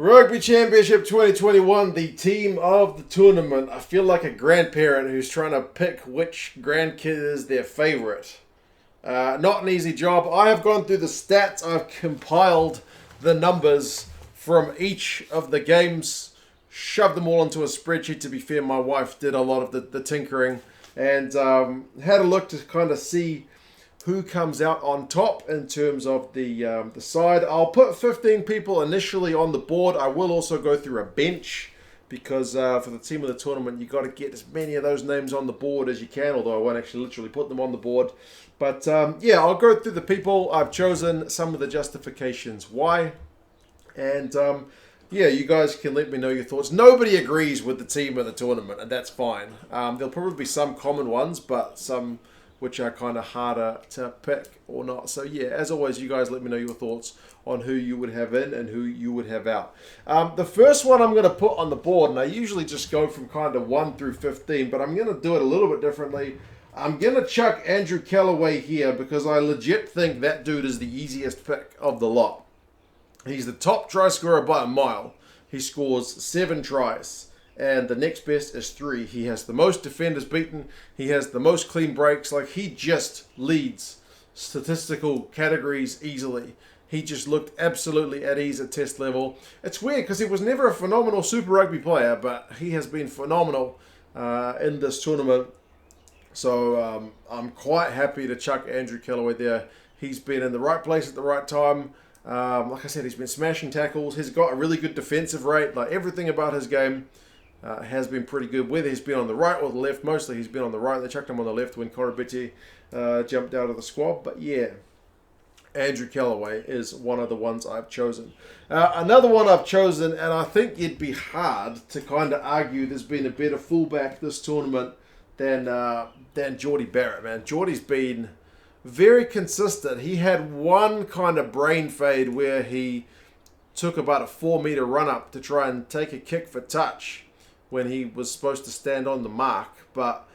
Rugby Championship 2021, the team of the tournament. I feel like a grandparent who's trying to pick which grandkid is their favorite. Not an easy job. I have gone through the stats. I've compiled the numbers from each of the games, shoved them all into a spreadsheet. To be fair, my wife did a lot of the tinkering and had a look to kind of see who comes out on top in terms of the side. I'll put 15 people initially on the board. I will also go through a bench because for the team of the tournament, you got to get as many of those names on the board as you can, although I won't actually literally put them on the board. But yeah, I'll go through the people I've chosen, some of the justifications why, and yeah, you guys can let me know your thoughts. Nobody agrees with the team of the tournament, and that's fine. There'll probably be some common ones, but some which are kind of harder to pick or not. So yeah, as always, you guys let me know your thoughts on who you would have in and who you would have out. The first one I'm going to put on the board, and I usually just go from kind of 1 through 15, but I'm going to do it a little bit differently. I'm going to chuck Andrew KELLAWAY here because I legit think that dude is the easiest pick of the lot. He's the top try scorer by a mile. He scores 7 tries. And the next best is 3. He has the most defenders beaten. He has the most clean breaks. Like, he just leads statistical categories easily. He just looked absolutely at ease at test level. It's weird because he was never a phenomenal Super Rugby player, but he has been phenomenal in this tournament. So I'm quite happy to chuck Andrew KELLAWAY there. He's been in the right place at the right time. Like I said, he's been smashing tackles. He's got a really good defensive rate. Like, everything about his game has been pretty good. Whether he's been on the right or the left, mostly he's been on the right. They chucked him on the left when KOROIBETE jumped out of the squad. But yeah, Andrew KELLAWAY is one of the ones I've chosen. Another one I've chosen, and I think it'd be hard to kind of argue there's been a better fullback this tournament than JORDIE Barrett, man. JORDIE's been very consistent. He had one kind of brain fade where he took about a 4-meter run up to try and take a kick for touch when he was supposed to stand on the mark, but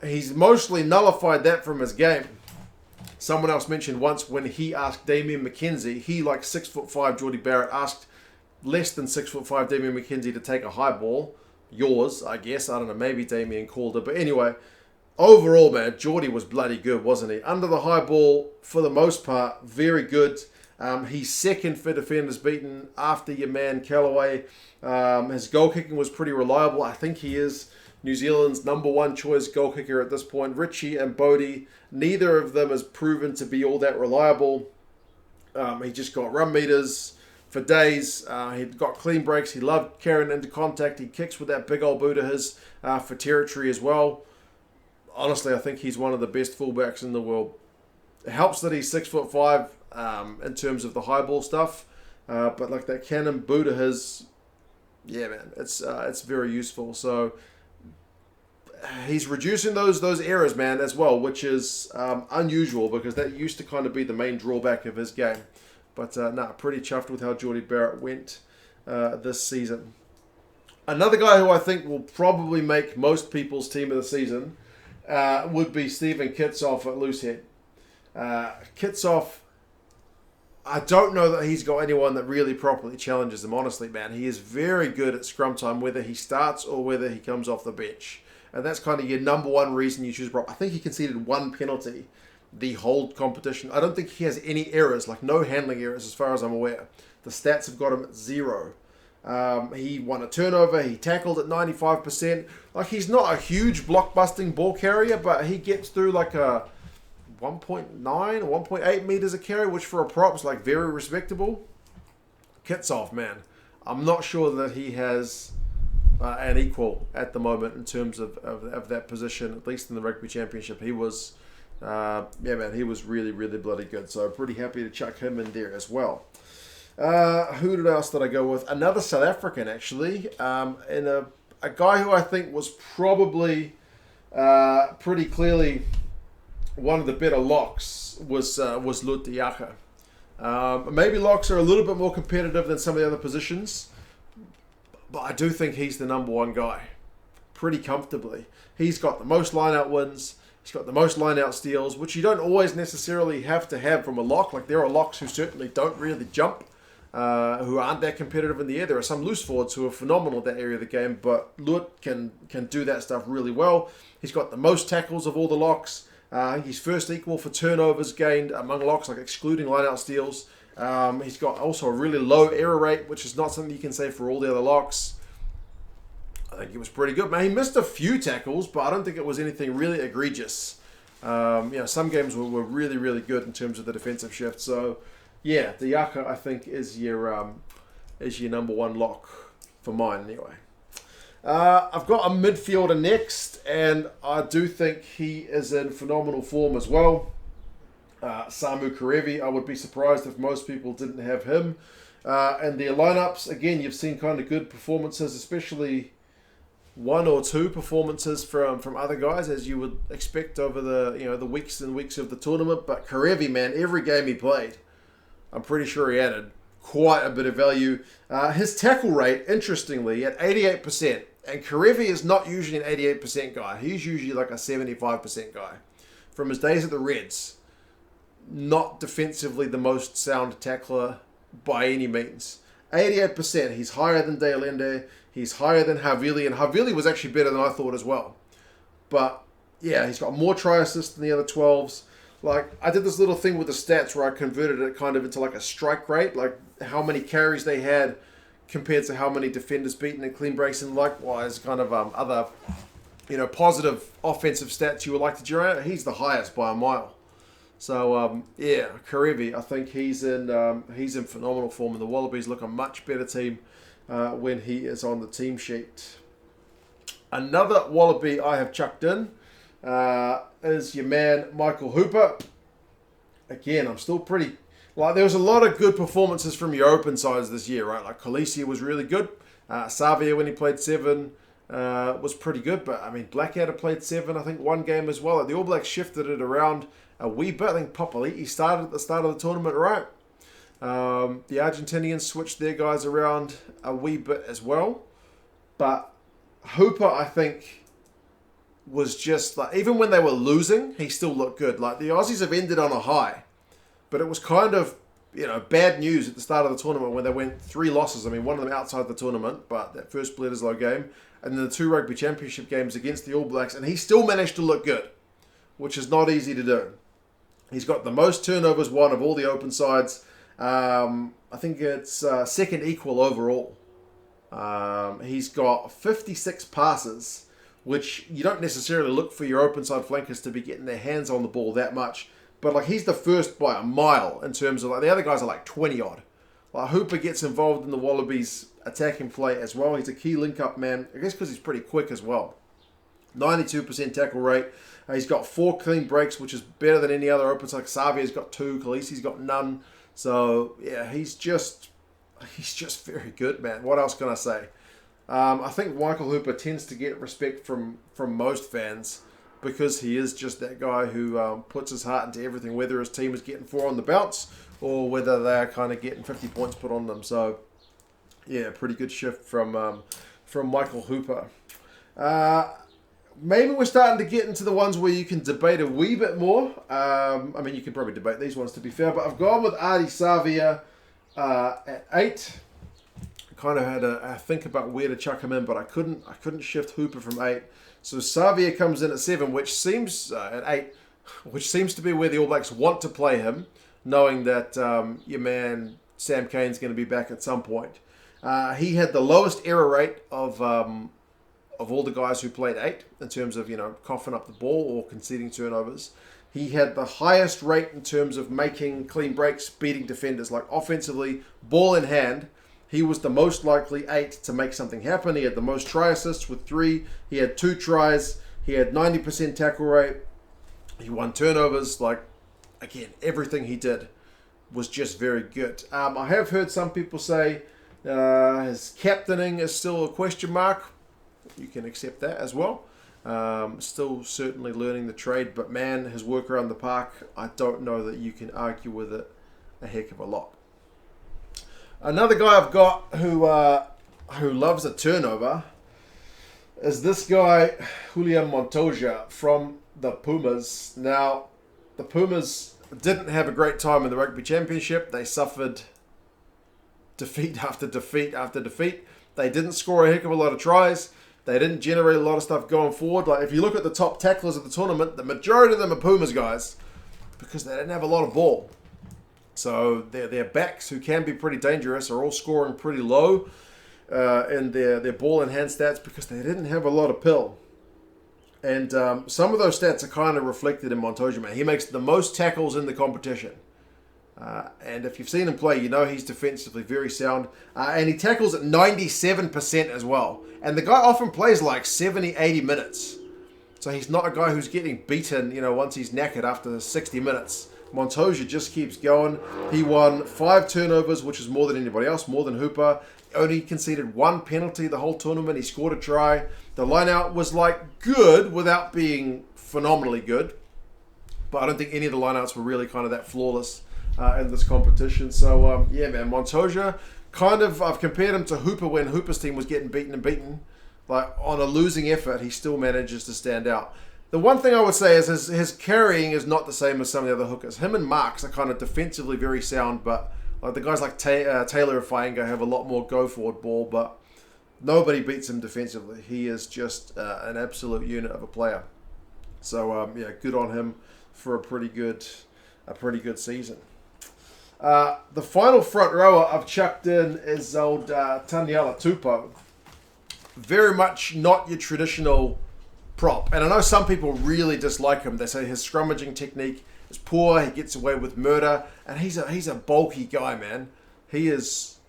he's mostly nullified that from his game. Someone else mentioned once when he asked Damian McKenzie, he, like 6'5", JORDIE Barrett, asked less than 6'5" Damian McKenzie to take a high ball. Yours, I guess. I don't know, maybe Damian called it. But anyway, overall, man, JORDIE was bloody good, wasn't he? Under the high ball, for the most part, very good. He's second for defenders beaten after your man KELLAWAY. His goal kicking was pretty reliable. I think he is New Zealand's #1 choice goal kicker at this point. Richie and Bodie, neither of them has proven to be all that reliable. He just got run meters for days. He got clean breaks. He loved carrying into contact. He kicks with that big old boot of his for territory as well. Honestly, I think he's one of the best fullbacks in the world. It helps that he's 6'5" in terms of the high ball stuff, but like that cannon boot of his, yeah, man, it's very useful. So he's reducing those errors, man, as well, which is unusual because that used to kind of be the main drawback of his game. But pretty chuffed with how JORDIE Barrett went this season. Another guy who I think will probably make most people's team of the season would be Stephen KITSHOFF at loosehead. KITSHOFF, I don't know that he's got anyone that really properly challenges him, honestly, man. He is very good at scrum time, whether he starts or whether he comes off the bench. And that's kind of your #1 reason you choose prop. I think he conceded 1 penalty the whole competition. I don't think he has any errors, like no handling errors as far as I'm aware. The stats have got him at 0. He won a turnover. He tackled at 95%. Like, he's not a huge block-busting ball carrier, but he gets through like a 1.9 or 1.8 meters a carry, which for a prop is like very respectable. KITSHOFF, man. I'm not sure that he has an equal at the moment in terms of that position, at least in the Rugby Championship. He was, yeah, man, he was really, really bloody good. So pretty happy to chuck him in there as well. Who else did I go with? Another South African, actually, and a guy who I think was probably pretty clearly one of the better locks was Lutiaka. Maybe locks are a little bit more competitive than some of the other positions, but I do think he's the #1 guy pretty comfortably. He's got the most line-out wins. He's got the most line-out steals, which you don't always necessarily have to have from a lock. Like, there are locks who certainly don't really jump. who aren't that competitive in the air. There are some loose forwards who are phenomenal at that area of the game, but Lut can do that stuff really well. He's got the most tackles of all the locks. He's first equal for turnovers gained among locks, like excluding line-out steals. He's got also a really low error rate, which is not something you can say for all the other locks. I think he was pretty good, man. He missed a few tackles, but I don't think it was anything really egregious. Some games were really, really good in terms of the defensive shift. So, yeah, the Yaka, I think, is your number one lock for mine, anyway. I've got a midfielder next, and I do think he is in phenomenal form as well. SAMU KEREVI, I would be surprised if most people didn't have him. And their lineups, again, you've seen kind of good performances, especially one or two performances from other guys, as you would expect over the weeks and weeks of the tournament. But KEREVI, man, every game he played, I'm pretty sure he added quite a bit of value. His tackle rate, interestingly, at 88%. And KEREVI is not usually an 88% guy. He's usually like a 75% guy. From his days at the Reds, not defensively the most sound tackler by any means. 88%. He's higher than De Allende. He's higher than Havili. And Havili was actually better than I thought as well. But, yeah, he's got more try assists than the other 12s. Like, I did this little thing with the stats where I converted it kind of into like a strike rate, like how many carries they had compared to how many defenders beaten in clean breaks, and likewise kind of other, positive offensive stats you would like to generate. He's the highest by a mile. So, KEREVI, I think he's in phenomenal form, and the Wallabies look a much better team when he is on the team sheet. Another Wallaby I have chucked in is your man, Michael Hooper. Again, I'm still pretty... there was a lot of good performances from your open sides this year, right? Like, Khaleesi was really good. SAVEA, when he played 7, was pretty good. But, I mean, Blackadder played 7, I think, one game as well. The All Blacks shifted it around a wee bit. I think Papali'i started at the start of the tournament, right? The Argentinians switched their guys around a wee bit as well. But Hooper, I think, was just like, even when they were losing, he still looked good. Like, the Aussies have ended on a high, but it was kind of, bad news at the start of the tournament when they went 3 losses. I mean, one of them outside the tournament, but that first Bledisloe game, and then the 2 Rugby Championship games against the All Blacks, and he still managed to look good, which is not easy to do. He's got the most turnovers, one of all the open sides. I think it's second equal overall. He's got 56 passes, which you don't necessarily look for your open side flankers to be getting their hands on the ball that much. But, like, he's the first by a mile in terms of, like, the other guys are like 20-odd. Like, Hooper gets involved in the Wallabies attacking play as well. He's a key link-up man, I guess because he's pretty quick as well. 92% tackle rate. He's got 4 clean breaks, which is better than any other open side. Savea's got 2. Khaleesi's got none. So, yeah, he's just very good, man. What else can I say? I think Michael Hooper tends to get respect from most fans because he is just that guy who puts his heart into everything, whether his team is getting 4 on the bounce or whether they're kind of getting 50 points put on them. So, yeah, pretty good shift from Michael Hooper. Maybe we're starting to get into the ones where you can debate a wee bit more. I mean, you can probably debate these ones, to be fair, but I've gone with ARDIE SAVEA at 8. Kind of had a think about where to chuck him in, but I couldn't shift Hooper from 8. So SAVEA comes in at 7, which seems at 8, which seems to be where the All Blacks want to play him, knowing that your man Sam Cane's going to be back at some point. He had the lowest error rate of all the guys who played 8 in terms of coughing up the ball or conceding turnovers. He had the highest rate in terms of making clean breaks, beating defenders. Like, offensively, ball in hand, he was the most likely 8 to make something happen. He had the most try assists with 3. He had 2 tries. He had 90% tackle rate. He won turnovers. Like, again, everything he did was just very good. I have heard some people say his captaining is still a question mark. You can accept that as well. Still certainly learning the trade, but man, his work around the park, I don't know that you can argue with it a heck of a lot. Another guy I've got who loves a turnover is this guy, JULIÁN Montoya from the Pumas. Now, the Pumas didn't have a great time in the Rugby Championship. They suffered defeat after defeat after defeat. They didn't score a heck of a lot of tries. They didn't generate a lot of stuff going forward. Like, if you look at the top tacklers of the tournament, the majority of them are Pumas guys because they didn't have a lot of ball. So their backs, who can be pretty dangerous, are all scoring pretty low in their ball and hand stats because they didn't have a lot of pill. And some of those stats are kind of reflected in Montoya, man. He makes the most tackles in the competition. And if you've seen him play, you know he's defensively very sound. And he tackles at 97% as well. And the guy often plays like 70, 80 minutes. So he's not a guy who's getting beaten, you know, once he's knackered after 60 minutes. Montoya just keeps going. He won 5 turnovers, which is more than anybody else, more than Hooper. Only conceded 1 penalty the whole tournament. He scored a try. The line-out was like good without being phenomenally good. But I don't think any of the line-outs were really kind of that flawless in this competition. So, yeah, man, Montoya, kind of, I've compared him to Hooper when Hooper's team was getting beaten and beaten. Like, on a losing effort, he still manages to stand out. The one thing I would say is his carrying is not the same as some of the other hookers. Him and Marks are kind of defensively very sound, but like the guys like Taylor and Fainga have a lot more go-forward ball, but nobody beats him defensively. He is just an absolute unit of a player. So, yeah, good on him for a pretty good season. The final front rower I've chucked in is old TANIELA TUPOU. Very much not your traditional prop. And I know some people really dislike him. They say his scrummaging technique is poor. He gets away with murder. And he's a bulky guy, man. He is...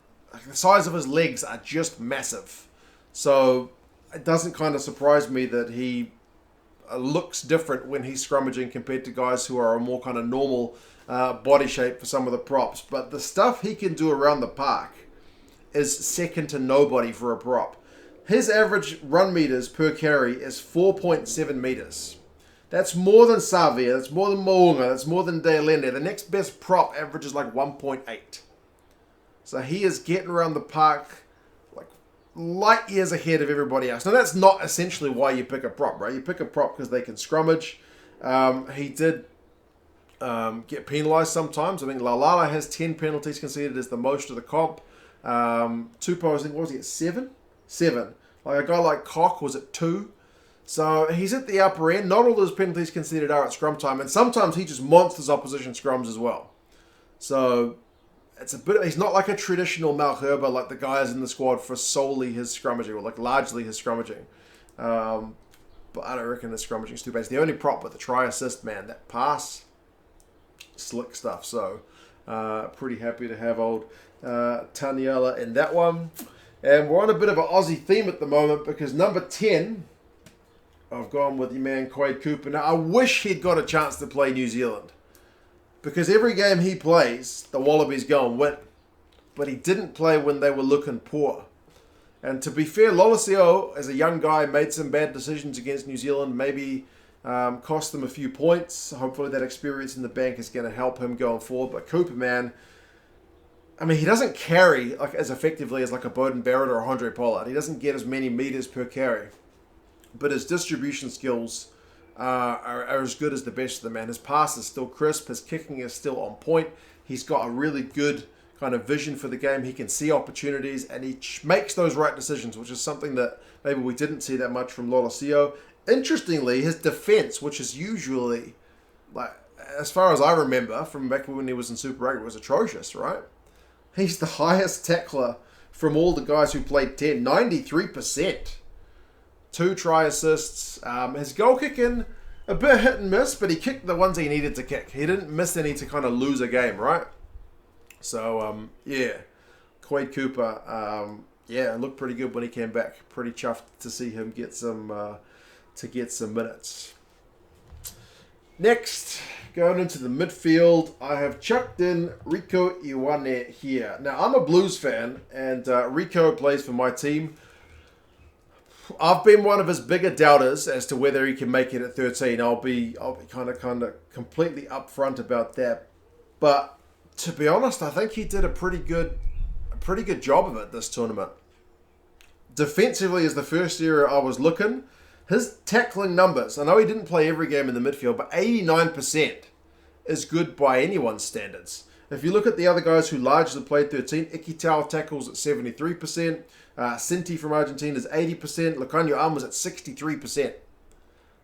the size of his legs are just massive. So it doesn't kind of surprise me that he looks different when he's scrummaging compared to guys who are a more kind of normal body shape for some of the props. But the stuff he can do around the park is second to nobody for a prop. His average run meters per carry is 4.7 meters. That's more than SAVEA, that's more than Mo'unga, that's more than Dealende. The next best prop averages like 1.8. So he is getting around the park like light years ahead of everybody else. Now that's not essentially why you pick a prop, right? You pick a prop because they can scrummage. He did get penalised sometimes. I mean, Lalala has 10 penalties conceded as the most of the comp. Tupou, I think, what was he at 7? 7. Like a guy like Koch was at 2. So he's at the upper end. Not all those penalties conceded are at scrum time. And sometimes he just monsters opposition scrums as well. So it's a bit... he's not like a traditional Malherba like the guys in the squad for solely his scrummaging. Or like largely his scrummaging. But I don't reckon his scrummaging is too bad. It's the only prop with the try assist, man. That pass... slick stuff. So pretty happy to have old TANIELA in that one. And we're on a bit of an Aussie theme at the moment because number 10, I've gone with your man Quade Cooper. Now, I wish he'd got a chance to play New Zealand because every game he plays, the Wallabies go and win. But he didn't play when they were looking poor. And to be fair, Lolosio, as a young guy, made some bad decisions against New Zealand, maybe cost them a few points. Hopefully that experience in the bank is going to help him going forward. But Cooper, man... I mean, he doesn't carry like as effectively as like a Beauden Barrett or a Andre Pollard. He doesn't get as many meters per carry. But his distribution skills are as good as the best of them, man. His pass is still crisp. His kicking is still on point. He's got a really good kind of vision for the game. He can see opportunities and he makes those right decisions, which is something that maybe we didn't see that much from Lolosio. Interestingly, his defense, which is usually, like, as far as I remember from back when he was in Super Rugby, was atrocious, right? He's the highest tackler from all the guys who played 10. 93%. 2 try assists. His goal kicking, a bit hit and miss, but he kicked the ones he needed to kick. He didn't miss any to kind of lose a game, right? So, yeah. Quade Cooper, yeah, looked pretty good when he came back. Pretty chuffed to see him get some minutes. Next, going into the midfield, I have chucked in RIEKO IOANE here. Now, I'm a Blues fan, and RIEKO plays for my team. I've been one of his bigger doubters as to whether he can make it at 13. I'll be kind of completely upfront about that. But to be honest, I think he did a pretty good job of it this tournament. Defensively is the first area I was looking. His tackling numbers, I know he didn't play every game in the midfield, but 89% is good by anyone's standards. If you look at the other guys who largely played 13, Ikitau tackles at 73%. Sinti from Argentina is 80%. Lecanio Armas at 63%.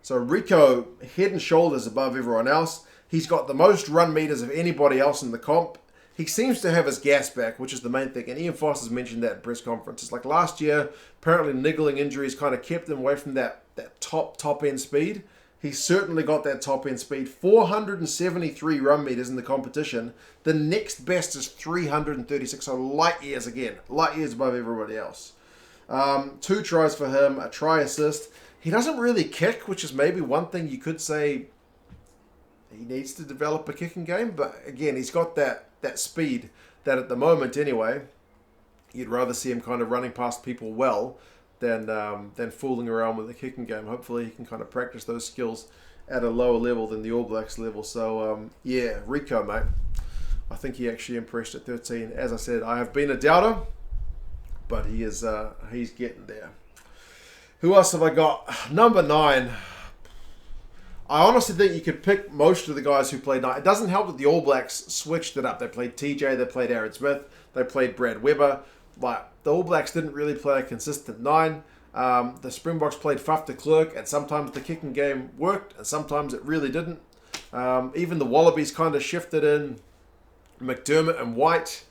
So RIEKO, head and shoulders above everyone else. He's got the most run meters of anybody else in the comp. He seems to have his gas back, which is the main thing. And Ian Foster's mentioned that at press conferences. Like last year, apparently niggling injuries kind of kept him away from that top end speed. He's certainly got that top end speed. 473 run meters in the competition. The next best is 336. So light years again. Light years above everybody else. 2 tries for him. A try assist. He doesn't really kick, which is maybe one thing you could say he needs to develop a kicking game. But again, he's got that speed that at the moment anyway, you'd rather see him kind of running past people well than fooling around with the kicking game. Hopefully he can kind of practice those skills at a lower level than the All Blacks level. So yeah, RIEKO, mate. I think he actually impressed at 13. As I said, I have been a doubter, but he is he's getting there. Who else have I got? Number 9. I honestly think you could pick most of the guys who played 9. It doesn't help that the All Blacks switched it up. They played TJ, they played Aaron Smith, they played Brad Weber. Like, the All Blacks didn't really play a consistent 9. The Springboks played Faf de Klerk, and sometimes the kicking game worked, and sometimes it really didn't. Even the Wallabies kind of shifted in McDermott and White.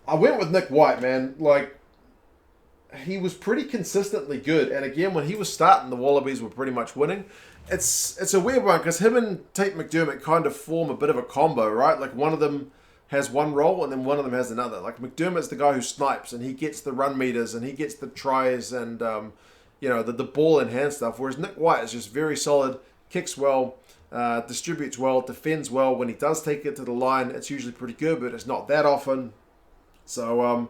I went with Nick White, man. Like, he was pretty consistently good. And again, when he was starting, the Wallabies were pretty much winning. It's a weird one because him and Tate McDermott kind of form a bit of a combo, right? Like one of them has one role and then one of them has another. Like McDermott's the guy who snipes and he gets the run meters and he gets the tries and, you know, the ball in hand stuff. Whereas Nick White is just very solid, kicks well, distributes well, defends well. When he does take it to the line, it's usually pretty good, but it's not that often. So,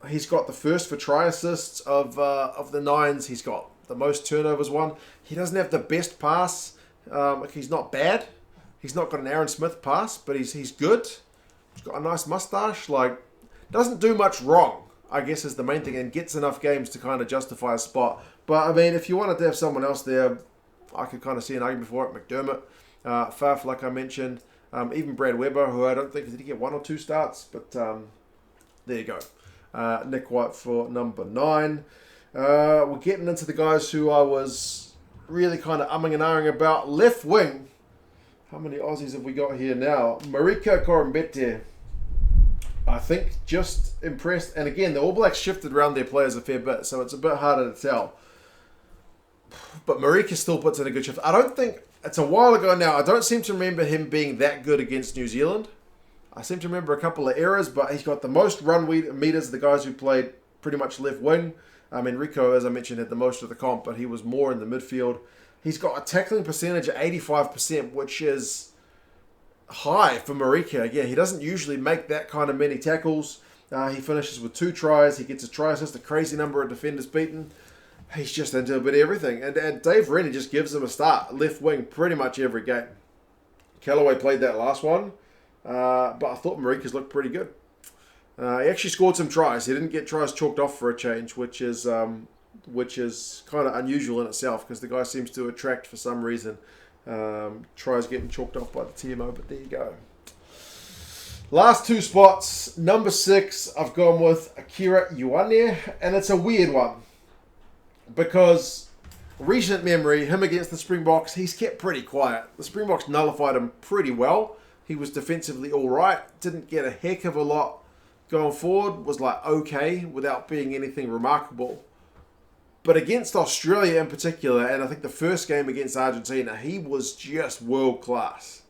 he's got the first for try assists of the 9s. He's got the most turnovers won. He doesn't have the best pass. He's not bad. He's not got an Aaron Smith pass, but he's good. He's got a nice mustache. Like, doesn't do much wrong, I guess, is the main thing, and gets enough games to kind of justify a spot. But, I mean, if you wanted to have someone else there, I could kind of see an argument for it. McDermott, Faf, like I mentioned. Even Brad Weber, who I don't think, did he get 1 or 2 starts? But there you go. Nick White for number 9. We're getting into the guys who I was really kind of umming and ahhing about. Left wing. How many Aussies have we got here now? MARIKA KOROIBETE. I think just impressed. And again, the All Blacks shifted around their players a fair bit, so it's a bit harder to tell. But MARIKA still puts in a good shift. I don't think, it's a while ago now, I don't seem to remember him being that good against New Zealand. I seem to remember a couple of errors, but he's got the most run meters of the guys who played pretty much left wing. I mean, RIEKO, as I mentioned, had the most of the comp, but he was more in the midfield. He's got a tackling percentage of 85%, which is high for MARIKA. Again, he doesn't usually make that kind of many tackles. He finishes with 2 tries. He gets a try assist, a crazy number of defenders beaten. He's just into a bit of everything. And Dave Rennie just gives him a start, left wing, pretty much every game. KELLAWAY played that last one. But I thought MARIKA's looked pretty good. He actually scored some tries. He didn't get tries chalked off for a change, which is kind of unusual in itself because the guy seems to attract for some reason. Tries getting chalked off by the TMO, but there you go. Last 2 spots. Number 6, I've gone with AKIRA IOANE, and it's a weird one because recent memory, him against the Springboks, he's kept pretty quiet. The Springboks nullified him pretty well. He was defensively all right. Didn't get a heck of a lot going forward. Was like okay without being anything remarkable. But against Australia in particular, and I think the first game against Argentina, he was just world class.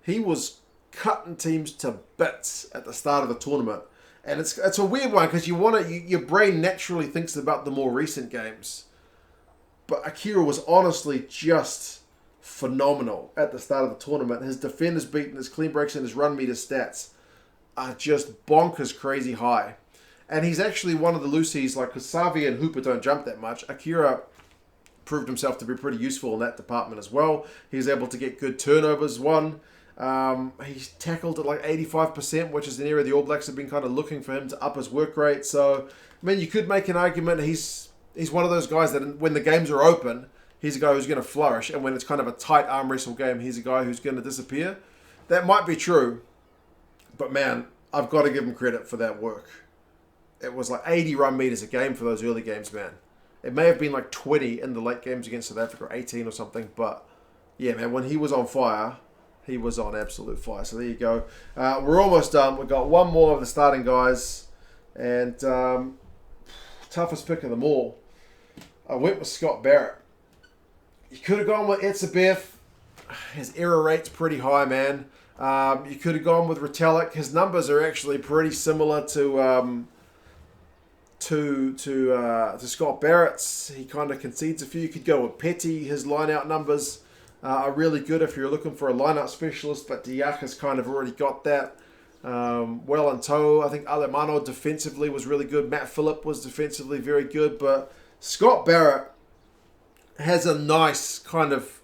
He was cutting teams to bits at the start of the tournament. And it's a weird one because your brain naturally thinks about the more recent games. But AKIRA was honestly just phenomenal at the start of the tournament. His defenders beaten, his clean breaks, and his run meter stats are just bonkers crazy high. And he's actually one of the loosies, like, because SAVEA and Hooper don't jump that much. AKIRA proved himself to be pretty useful in that department as well. He's able to get good turnovers, he's tackled at like 85%, which is an area the All Blacks have been kind of looking for him to up his work rate. So, I mean, you could make an argument he's one of those guys that when the games are open, he's a guy who's going to flourish. And when it's kind of a tight arm wrestle game, he's a guy who's going to disappear. that might be true, but man, I've got to give him credit for that work. It was like 80 run meters a game for those early games, man. It may have been like 20 in the late games against South Africa, or 18 or something, but yeah, man, when he was on fire, he was on absolute fire. So there you go. We're almost done. We've got one more of the starting guys, and toughest pick of them all. I went with Scott Barrett. You could have gone with Etzebeth. His error rate's pretty high, man. You could have gone with Retallick. His numbers are actually pretty similar to Scott Barrett's. He kind of concedes a few. You could go with Petty. His line-out numbers are really good if you're looking for a line-out specialist, but Diak has kind of already got that. Well in tow. I think Alemano defensively was really good. Matt Phillip was defensively very good, but Scott Barrett has a nice kind of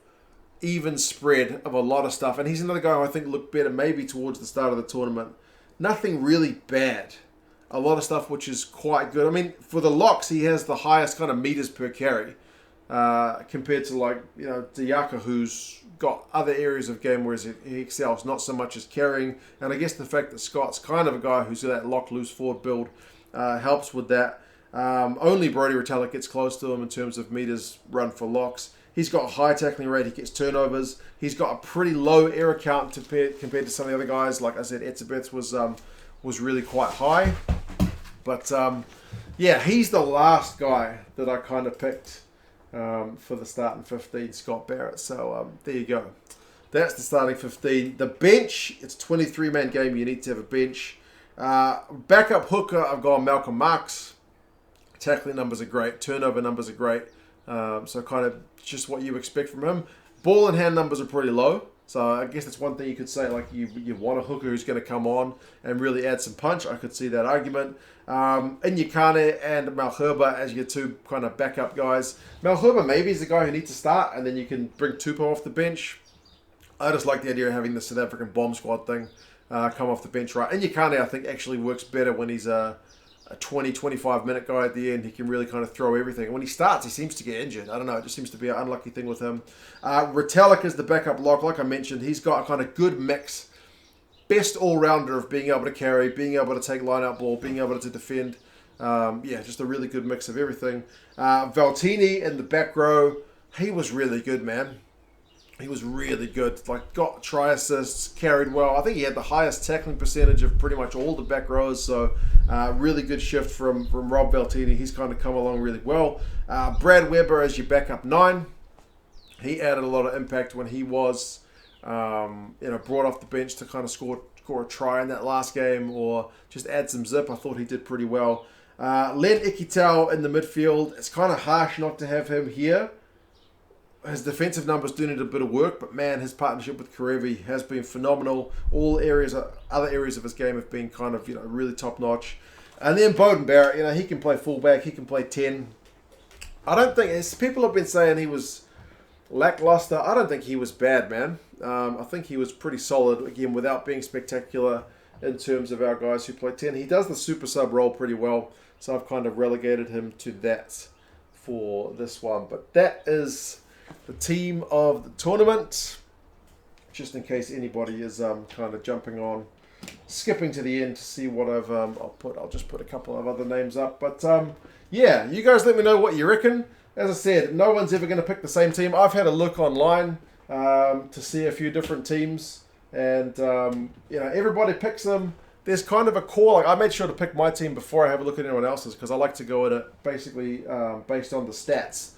even spread of a lot of stuff, and he's another guy who I think looked better maybe towards the start of the tournament. Nothing really bad. A lot of stuff which is quite good. I mean, for the locks, he has the highest kind of meters per carry compared to, like, you know, Diaka, who's got other areas of game where he excels, not so much as carrying. And I guess the fact that Scott's kind of a guy who's that lock loose forward build helps with that. Only Brodie Retallick gets close to him in terms of meters run for locks. He's got a high tackling rate. He gets turnovers. He's got a pretty low error count compared to some of the other guys. Like I said, Etzebeth was really quite high. But yeah, he's the last guy that I kind of picked for the starting 15, Scott Barrett. So there you go. That's the starting 15. The bench, it's a 23-man game. You need to have a bench. Backup hooker, I've gone Malcolm Marks. Tackling numbers are great. Turnover numbers are great. So kind of just what you expect from him. Ball and hand numbers are pretty low. So I guess that's one thing you could say. Like you want a hooker who's going to come on and really add some punch. I could see that argument. Inyekane and Malherbe as your two kind of backup guys. Malherbe maybe is the guy who needs to start, and then you can bring Tupou off the bench. I just like the idea of having the South African bomb squad thing come off the bench, right? Inyekane, I think, actually works better when he's a 20-25 minute guy at the end. He can really kind of throw everything. And when he starts, he seems to get injured. I don't know. It just seems to be an unlucky thing with him. Retallick is the backup lock. Like I mentioned, he's got a kind of good mix. Best all-rounder of being able to carry, being able to take line-out ball, being able to defend. Yeah, just a really good mix of everything. Valtini in the back row. He was really good, man. He was really good. Like, got try assists, carried well. I think he had the highest tackling percentage of pretty much all the back rows. So, really good shift from Rob Valtini. He's kind of come along really well. Brad Weber as your backup 9. He added a lot of impact when he was, brought off the bench to kind of score a try in that last game or just add some zip. I thought he did pretty well. Len Ikitau in the midfield. It's kind of harsh not to have him here. His defensive numbers do need a bit of work, but man, his partnership with KEREVI has been phenomenal. All areas, other areas of his game have been kind of, really top notch. And then Beauden Barrett, he can play fullback, he can play 10. I don't think, people have been saying he was lackluster. I don't think he was bad, man. I think he was pretty solid, again, without being spectacular in terms of our guys who play 10. He does the super sub role pretty well, so I've kind of relegated him to that for this one. But that is the team of the tournament, just in case anybody is kind of jumping on, skipping to the end to see what I'll just put a couple of other names up. But yeah, you guys let me know what you reckon. As I said, no one's ever going to pick the same team. I've had a look online to see a few different teams, and everybody picks them. There's kind of a core. Like, I made sure to pick my team before I have a look at anyone else's, because I like to go at it basically based on the stats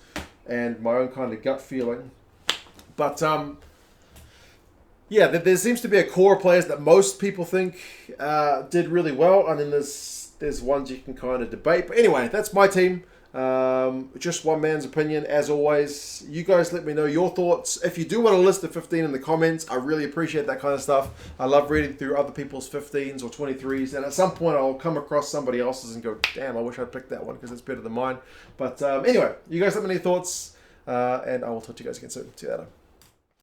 and my own kind of gut feeling. But yeah, there seems to be a core of players that most people think did really well, and then there's ones you can kind of debate. But anyway, that's my team. Just one man's opinion, as always. You guys let me know your thoughts. If you do want to list the 15 in the comments, I really appreciate that kind of stuff. I love reading through other people's 15s or 23s, and at some point I'll come across somebody else's and go, damn, I wish I'd picked that one because it's better than mine. But anyway, you guys let me know your thoughts, and I will talk to you guys again soon. See you later.